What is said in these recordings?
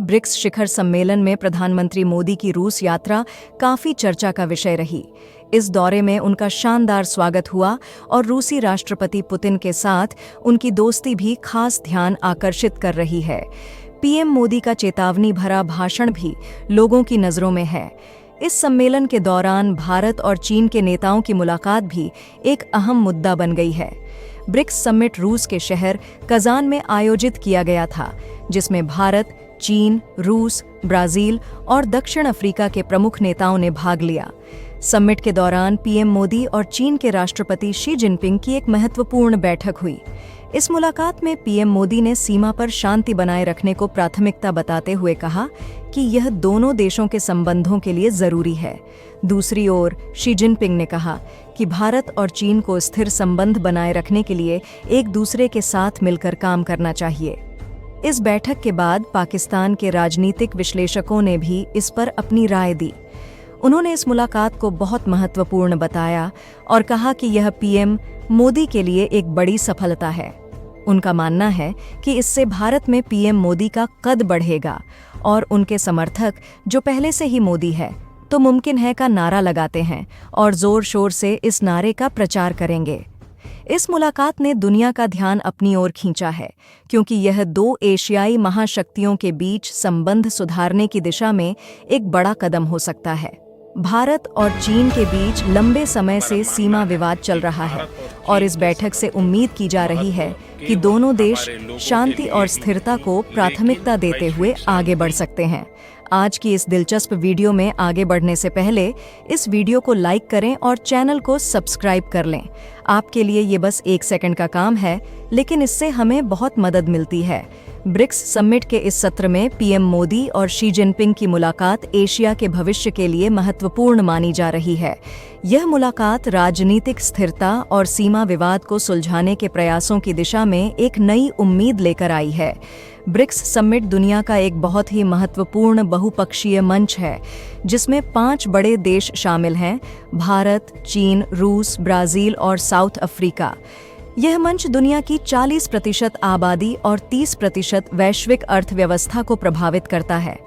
BRICS शिखर सम्मेलन में प्रधानमंत्री मोदी की रूस यात्रा काफी चर्चा का विषय रही। इस दौरे में उनका शानदार स्वागत हुआ और रूसी राष्ट्रपति पुतिन के साथ उनकी दोस्ती भी खास ध्यान आकर्षित कर रही है। पीएम मोदी का चेतावनी भरा भाषण भी लोगों की नजरों में है। इस सम्मेलन के दौरान भारत और चीन के नेताओं की मुलाकात भी एक अहम मुद्दा बन गई है। ब्रिक्स समिट रूस के शहर कजान में आयोजित किया गया था, जिसमें भारत, चीन, रूस, ब्राजील और दक्षिण अफ्रीका के प्रमुख नेताओं ने भाग लिया। समिट के दौरान पीएम मोदी और चीन के राष्ट्रपति शी जिनपिंग की एक महत्वपूर्ण बैठक हुई। इस मुलाकात में पीएम मोदी ने सीमा पर शांति बनाए रखने को प्राथमिकता बताते हुए कहा कि यह दोनों देशों के संबंधों के लिए जरूरी है। दूसरी ओर शी जिनपिंग ने कहा कि भारत और चीन को स्थिर संबंध बनाए रखने के लिए एक दूसरे के साथ मिलकर काम करना चाहिए। इस बैठक के बाद पाकिस्तान के राजनीतिक विश्लेषकों ने भी इस पर अपनी राय दी। उन्होंने इस मुलाकात को बहुत महत्वपूर्ण बताया और कहा कि यह पीएम मोदी के लिए एक बड़ी सफलता है। उनका मानना है कि इससे भारत में पीएम मोदी का कद बढ़ेगा और उनके समर्थक, जो पहले से ही मोदी है तो मुमकिन है का नारा लगाते हैं और जोर शोर से इस नारे का प्रचार करेंगे। इस मुलाकात ने दुनिया का ध्यान अपनी ओर खींचा है, क्योंकि यह दो एशियाई महाशक्तियों के बीच संबंध सुधारने की दिशा में एक बड़ा कदम हो सकता है। भारत और चीन के बीच लंबे समय से सीमा विवाद चल रहा है और इस बैठक से उम्मीद की जा रही है कि दोनों देश शांति और स्थिरता को प्राथमिकता देते हुए आगे बढ़ सकते हैं। आज की इस दिलचस्प वीडियो में आगे बढ़ने से पहले इस वीडियो को लाइक करें और चैनल को सब्सक्राइब कर लें। आपके लिए ये बस 1 सेकंड का काम है, लेकिन इससे हमें बहुत मदद मिलती है। ब्रिक्स समिट के इस सत्र में पीएम मोदी और शी जिनपिंग की मुलाकात एशिया के भविष्य के लिए महत्वपूर्ण मानी जा रही है। यह मुलाकात राजनीतिक स्थिरता और सीमा विवाद को सुलझाने के प्रयासों की दिशा में एक नई उम्मीद लेकर आई है। ब्रिक्स समिट दुनिया का एक बहुत ही महत्वपूर्ण बहुपक्षीय मंच है, जिसमें 5 बड़े देश शामिल हैं: भारत, चीन, रूस, ब्राजील और साउथ अफ्रीका। यह मंच दुनिया की 40% आबादी और 30% वैश्विक अर्थव्यवस्था को प्रभावित करता है।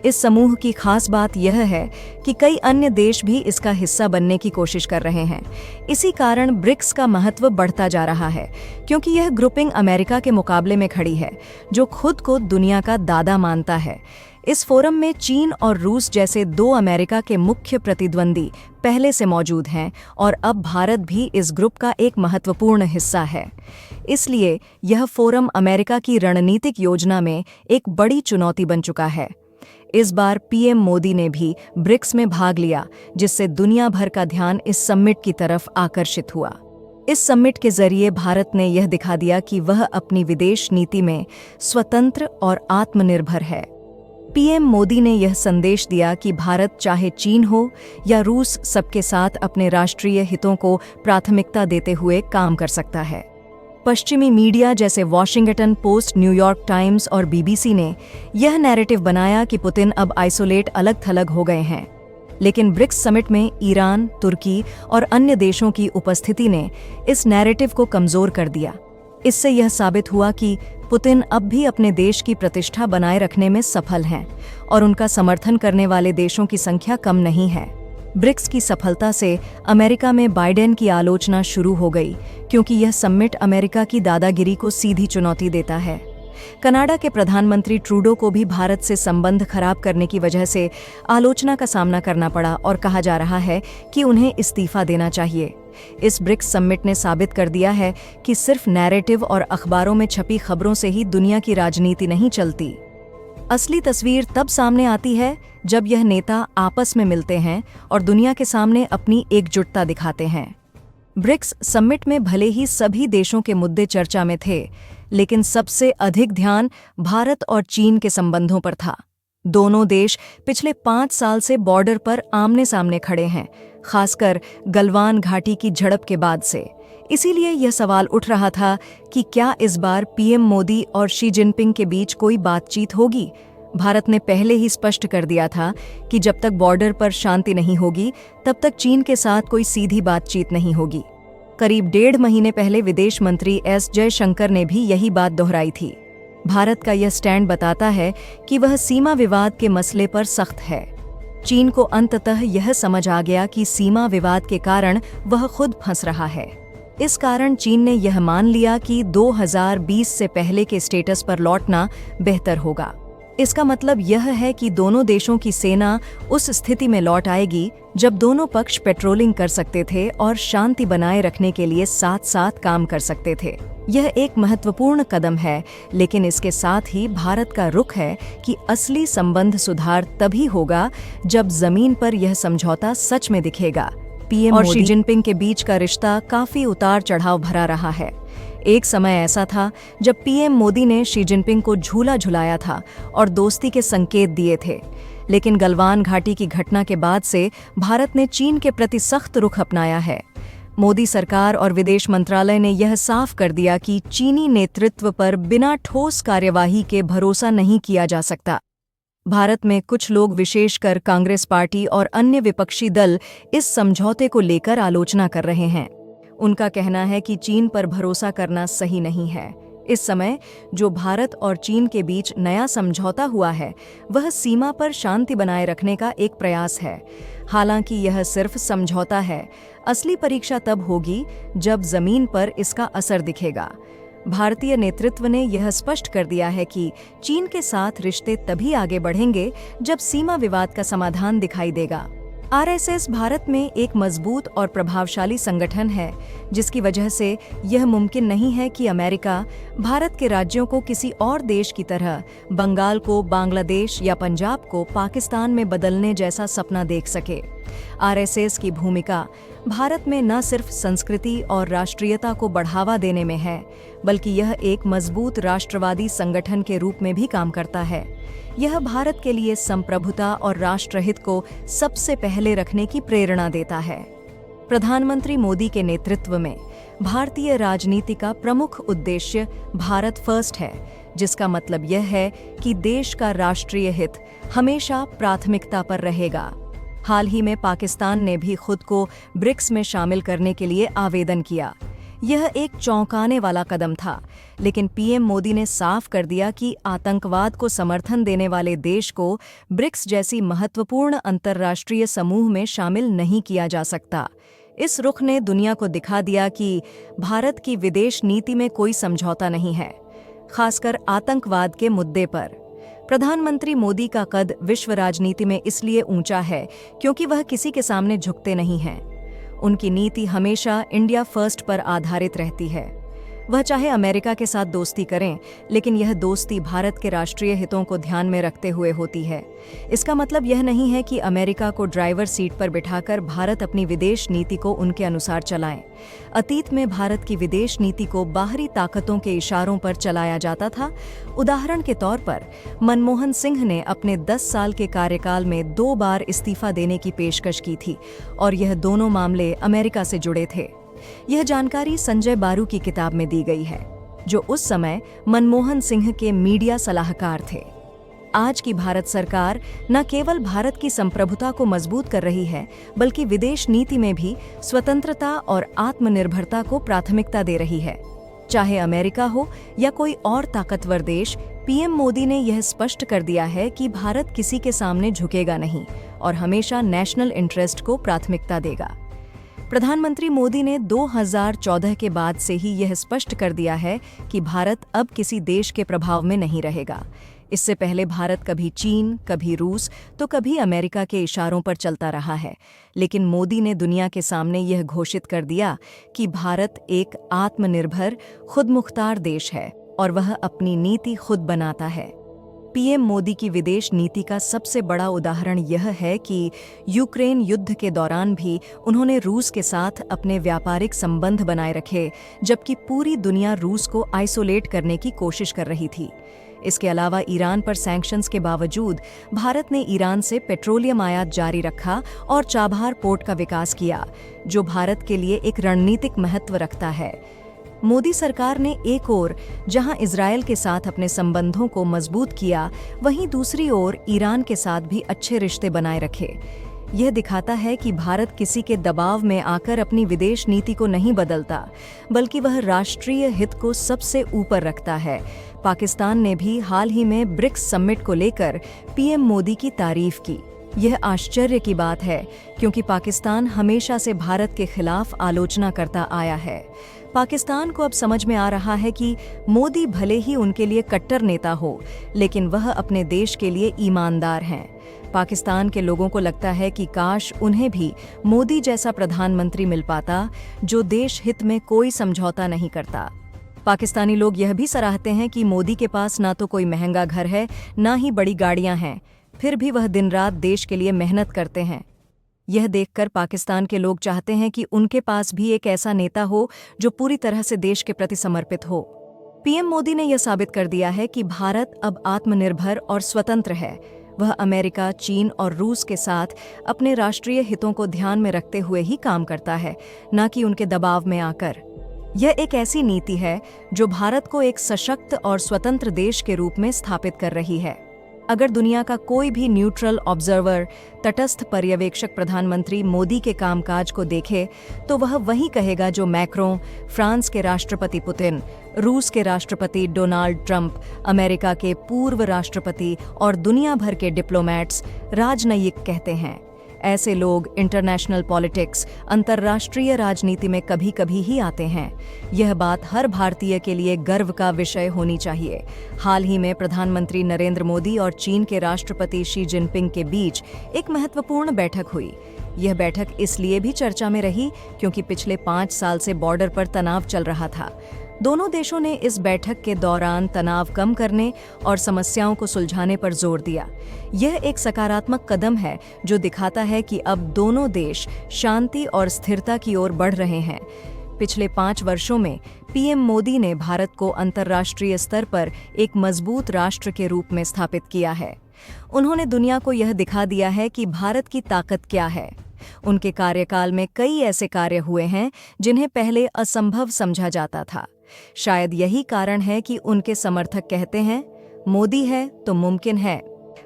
इस समूह की खास बात यह है कि कई अन्य देश भी इसका हिस्सा बनने की कोशिश कर रहे हैं। इसी कारण ब्रिक्स का महत्व बढ़ता जा रहा है, क्योंकि यह ग्रुपिंग अमेरिका के मुकाबले में खड़ी है, जो खुद को दुनिया का दादा मानता है। इस फोरम में चीन और रूस जैसे 2 अमेरिका के मुख्य प्रतिद्वंदी पहले से मौजूद हैं और अब भारत भी इस ग्रुप का एक महत्वपूर्ण हिस्सा है। इसलिए यह फोरम अमेरिका की रणनीतिक योजना में एक बड़ी चुनौती बन चुका है। इस बार पीएम मोदी ने भी ब्रिक्स में भाग लिया, जिससे दुनिया भर का ध्यान इस समिट की तरफ आकर्षित हुआ। इस समिट के जरिए भारत ने यह दिखा दिया कि वह अपनी विदेश नीति में स्वतंत्र और आत्मनिर्भर है। पीएम मोदी ने यह संदेश दिया कि भारत, चाहे चीन हो या रूस, सबके साथ अपने राष्ट्रीय हितों को प्राथमिकता देते हुए काम कर सकता है। पश्चिमी मीडिया जैसे वॉशिंगटन पोस्ट, न्यूयॉर्क टाइम्स और बीबीसी ने यह नैरेटिव बनाया कि पुतिन अब आइसोलेट, अलग-थलग हो गए हैं। लेकिन ब्रिक्स समिट में ईरान, तुर्की और अन्य देशों की उपस्थिति ने इस नैरेटिव को कमजोर कर दिया। इससे यह साबित हुआ कि पुतिन अब भी अपने देश की प्रतिष्ठा बनाए रखने में सफल हैं और उनका समर्थन करने वाले देशों की संख्या कम नहीं है। ब्रिक्स की सफलता से अमेरिका में बाइडेन की आलोचना शुरू हो गई, क्योंकि यह समिट अमेरिका की दादागिरी को सीधी चुनौती देता है। कनाडा के प्रधानमंत्री ट्रूडो को भी भारत से संबंध खराब करने की वजह से आलोचना का सामना करना पड़ा और कहा जा रहा है कि उन्हें इस्तीफा देना चाहिए। इस ब्रिक्स समिट ने साबित कर दिया है कि सिर्फ नैरेटिव और अखबारों में छपी खबरों से ही दुनिया की राजनीति नहीं चलती। असली तस्वीर तब सामने आती है जब यह नेता आपस में मिलते हैं और दुनिया के सामने अपनी एकजुटता दिखाते हैं। ब्रिक्स समिट में भले ही सभी देशों के मुद्दे चर्चा में थे, लेकिन सबसे अधिक ध्यान भारत और चीन के संबंधों पर था। दोनों देश पिछले 5 साल से बॉर्डर पर आमने सामने खड़े हैं, खासकर गलवान घाटी की झड़प के बाद से। इसीलिए यह सवाल उठ रहा था कि क्या इस बार पीएम मोदी और शी जिनपिंग के बीच कोई बातचीत होगी। भारत ने पहले ही स्पष्ट कर दिया था कि जब तक बॉर्डर पर शांति नहीं होगी, तब तक चीन के साथ कोई सीधी बातचीत नहीं होगी। करीब 1.5 महीने पहले विदेश मंत्री एस जयशंकर ने भी यही बात दोहराई थी। भारत का यह स्टैंड बताता है कि वह सीमा विवाद के मसले पर सख्त है। चीन को अंततः यह समझ आ गया कि सीमा विवाद के कारण वह खुद फंस रहा है। इस कारण चीन ने यह मान लिया कि 2020 से पहले के स्टेटस पर लौटना बेहतर होगा। इसका मतलब यह है कि दोनों देशों की सेना उस स्थिति में लौट आएगी जब दोनों पक्ष पेट्रोलिंग कर सकते थे और शांति बनाए रखने के लिए साथ साथ काम कर सकते थे। यह एक महत्वपूर्ण कदम है, लेकिन इसके साथ ही भारत का रुख है कि असली संबंध सुधार तभी होगा जब जमीन पर यह समझौता सच में दिखेगा। पीएम और शी जिनपिंग के बीच का रिश्ता काफी उतार चढ़ाव भरा रहा है। एक समय ऐसा था जब पीएम मोदी ने शी जिनपिंग को झूला झुलाया था और दोस्ती के संकेत दिए थे, लेकिन गलवान घाटी की घटना के बाद से भारत ने चीन के प्रति सख्त रुख अपनाया है। मोदी सरकार और विदेश मंत्रालय ने यह साफ कर दिया कि चीनी नेतृत्व पर बिना ठोस कार्यवाही के भरोसा नहीं किया जा सकता। भारत में कुछ लोग, विशेषकर कांग्रेस पार्टी और अन्य विपक्षी दल, इस समझौते को लेकर आलोचना कर रहे हैं। उनका कहना है कि चीन पर भरोसा करना सही नहीं है। इस समय जो भारत और चीन के बीच नया समझौता हुआ है, वह सीमा पर शांति बनाए रखने का एक प्रयास है। हालांकि यह सिर्फ समझौता है। असली परीक्षा तब होगी जब जमीन पर इसका असर दिखेगा। भारतीय नेतृत्व ने यह स्पष्ट कर दिया है कि चीन के साथ रिश्ते तभी आगे बढ़ेंगे जब सीमा विवाद का समाधान दिखाई देगा। आरएसएस भारत में एक मजबूत और प्रभावशाली संगठन है, जिसकी वजह से यह मुमकिन नहीं है कि अमेरिका भारत के राज्यों को किसी और देश की तरह बंगाल को बांग्लादेश या पंजाब को पाकिस्तान में बदलने जैसा सपना देख सके। आरएसएस की भूमिका भारत में न सिर्फ संस्कृति और राष्ट्रीयता को बढ़ावा देने में है, बल्कि यह एक मजबूत राष्ट्रवादी संगठन के रूप में भी काम करता है। यह भारत के लिए संप्रभुता और राष्ट्रहित को सबसे पहले रखने की प्रेरणा देता है। प्रधानमंत्री मोदी के नेतृत्व में भारतीय राजनीति का प्रमुख उद्देश्य भारत फर्स्ट है, जिसका मतलब यह है कि देश का राष्ट्रीय हित हमेशा प्राथमिकता पर रहेगा। हाल ही में पाकिस्तान ने भी खुद को ब्रिक्स में शामिल करने के लिए आवेदन किया। यह एक चौंकाने वाला कदम था, लेकिन पीएम मोदी ने साफ कर दिया कि आतंकवाद को समर्थन देने वाले देश को ब्रिक्स जैसी महत्वपूर्ण अंतर्राष्ट्रीय समूह में शामिल नहीं किया जा सकता। इस रुख ने दुनिया को दिखा दिया कि भारत की विदेश नीति में कोई समझौता नहीं है, खासकर आतंकवाद के मुद्दे पर। प्रधानमंत्री मोदी का कद विश्व राजनीति में इसलिए ऊंचा है क्योंकि वह किसी के सामने झुकते नहीं हैं। उनकी नीति हमेशा इंडिया फर्स्ट पर आधारित रहती है। वह चाहे अमेरिका के साथ दोस्ती करें, लेकिन यह दोस्ती भारत के राष्ट्रीय हितों को ध्यान में रखते हुए होती है। इसका मतलब यह नहीं है कि अमेरिका को ड्राइवर सीट पर बिठाकर भारत अपनी विदेश नीति को उनके अनुसार चलाए। अतीत में भारत की विदेश नीति को बाहरी ताकतों के इशारों पर चलाया जाता था। उदाहरण के तौर पर मनमोहन सिंह ने अपने 10 साल के कार्यकाल में 2 बार इस्तीफा देने की पेशकश की थी, और यह दोनों मामले अमेरिका से जुड़े थे। यह जानकारी संजय बारू की किताब में दी गई है, जो उस समय मनमोहन सिंह के मीडिया सलाहकार थे। आज की भारत सरकार न केवल भारत की संप्रभुता को मजबूत कर रही है, बल्कि विदेश नीति में भी स्वतंत्रता और आत्मनिर्भरता को प्राथमिकता दे रही है। चाहे अमेरिका हो या कोई और ताकतवर देश, पीएम मोदी ने यह स्पष्ट कर दिया है कि भारत किसी के सामने झुकेगा नहीं और हमेशा नेशनल इंटरेस्ट को प्राथमिकता देगा। प्रधानमंत्री मोदी ने 2014 के बाद से ही यह स्पष्ट कर दिया है कि भारत अब किसी देश के प्रभाव में नहीं रहेगा। इससे पहले भारत कभी चीन, कभी रूस, तो कभी अमेरिका के इशारों पर चलता रहा है, लेकिन मोदी ने दुनिया के सामने यह घोषित कर दिया कि भारत एक आत्मनिर्भर, खुदमुख्तार देश है और वह अपनी नीति खुद बनाता है। पीएम मोदी की विदेश नीति का सबसे बड़ा उदाहरण यह है कि यूक्रेन युद्ध के दौरान भी उन्होंने रूस के साथ अपने व्यापारिक संबंध बनाए रखे, जबकि पूरी दुनिया रूस को आइसोलेट करने की कोशिश कर रही थी। इसके अलावा ईरान पर सैंक्शंस के बावजूद भारत ने ईरान से पेट्रोलियम आयात जारी रखा और चाबहार पोर्ट का विकास किया, जो भारत के लिए एक रणनीतिक महत्व रखता है। मोदी सरकार ने एक ओर जहां इजरायल के साथ अपने संबंधों को मजबूत किया, वहीं दूसरी ओर ईरान के साथ भी अच्छे रिश्ते बनाए रखे। यह दिखाता है कि भारत किसी के दबाव में आकर अपनी विदेश नीति को नहीं बदलता, बल्कि वह राष्ट्रीय हित को सबसे ऊपर रखता है। पाकिस्तान ने भी हाल ही में ब्रिक्स समिट को लेकर पीएम मोदी की तारीफ की। यह आश्चर्य की बात है, क्योंकि पाकिस्तान हमेशा से भारत के खिलाफ आलोचना करता आया है। पाकिस्तान को अब समझ में आ रहा है कि मोदी भले ही उनके लिए कट्टर नेता हो, लेकिन वह अपने देश के लिए ईमानदार हैं। पाकिस्तान के लोगों को लगता है कि काश उन्हें भी मोदी जैसा प्रधानमंत्री मिल पाता, जो देश हित में कोई समझौता नहीं करता। पाकिस्तानी लोग यह भी सराहते हैं कि मोदी के पास ना तो कोई महंगा घर है, ना ही बड़ी गाड़ियां हैं, फिर भी वह दिन रात देश के लिए मेहनत करते हैं। यह देखकर पाकिस्तान के लोग चाहते हैं कि उनके पास भी एक ऐसा नेता हो जो पूरी तरह से देश के प्रति समर्पित हो। पीएम मोदी ने यह साबित कर दिया है कि भारत अब आत्मनिर्भर और स्वतंत्र है। वह अमेरिका, चीन और रूस के साथ अपने राष्ट्रीय हितों को ध्यान में रखते हुए ही काम करता है, न कि उनके दबाव में आकर। यह एक ऐसी नीति है जो भारत को एक सशक्त और स्वतंत्र देश के रूप में स्थापित कर रही है। अगर दुनिया का कोई भी न्यूट्रल ऑब्जर्वर, तटस्थ पर्यवेक्षक प्रधानमंत्री मोदी के कामकाज को देखे, तो वह वही कहेगा जो मैक्रों, फ्रांस के राष्ट्रपति पुतिन, रूस के राष्ट्रपति डोनाल्ड ट्रंप, अमेरिका के पूर्व राष्ट्रपति और दुनिया भर के डिप्लोमैट्स, राजनयिक कहते हैं। ऐसे लोग इंटरनेशनल पॉलिटिक्स, अंतर्राष्ट्रीय राजनीति में कभी कभी ही आते हैं। यह बात हर भारतीय के लिए गर्व का विषय होनी चाहिए। हाल ही में प्रधानमंत्री नरेंद्र मोदी और चीन के राष्ट्रपति शी जिनपिंग के बीच एक महत्वपूर्ण बैठक हुई। यह बैठक इसलिए भी चर्चा में रही क्योंकि पिछले 5 साल से बॉर्डर पर तनाव चल रहा था। दोनों देशों ने इस बैठक के दौरान तनाव कम करने और समस्याओं को सुलझाने पर जोर दिया। यह एक सकारात्मक कदम है जो दिखाता है कि अब दोनों देश शांति और स्थिरता की ओर बढ़ रहे हैं। पिछले 5 वर्षों में पीएम मोदी ने भारत को अंतर्राष्ट्रीय स्तर पर एक मजबूत राष्ट्र के रूप में स्थापित किया है। उन्होंने दुनिया को यह दिखा दिया है कि भारत की ताकत क्या है। उनके कार्यकाल में कई ऐसे कार्य हुए हैं जिन्हें पहले असंभव समझा जाता था। शायद यही कारण है कि उनके समर्थक कहते हैं, मोदी है तो मुमकिन है।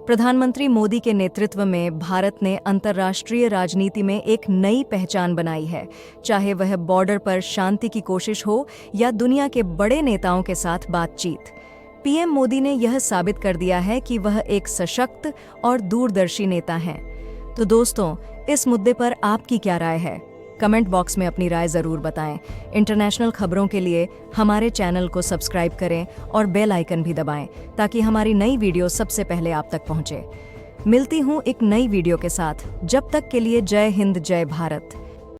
प्रधानमंत्री मोदी के नेतृत्व में भारत ने अंतर्राष्ट्रीय राजनीति में एक नई पहचान बनाई है, चाहे वह बॉर्डर पर शांति की कोशिश हो या दुनिया के बड़े नेताओं के साथ बातचीत। पीएम मोदी ने यह साबित कर दिया है कि वह एक सशक्त और दूरदर्शी नेता हैं। तो दोस्तों, इस मुद्दे पर आपकी क्या राय है? कमेंट बॉक्स में अपनी राय जरूर बताएं। इंटरनेशनल खबरों के लिए हमारे चैनल को सब्सक्राइब करें और बेल आइकन भी दबाएं, ताकि हमारी नई वीडियो सबसे पहले आप तक पहुंचे। मिलती हूं एक नई वीडियो के साथ। जब तक के लिए जय हिंद, जय भारत।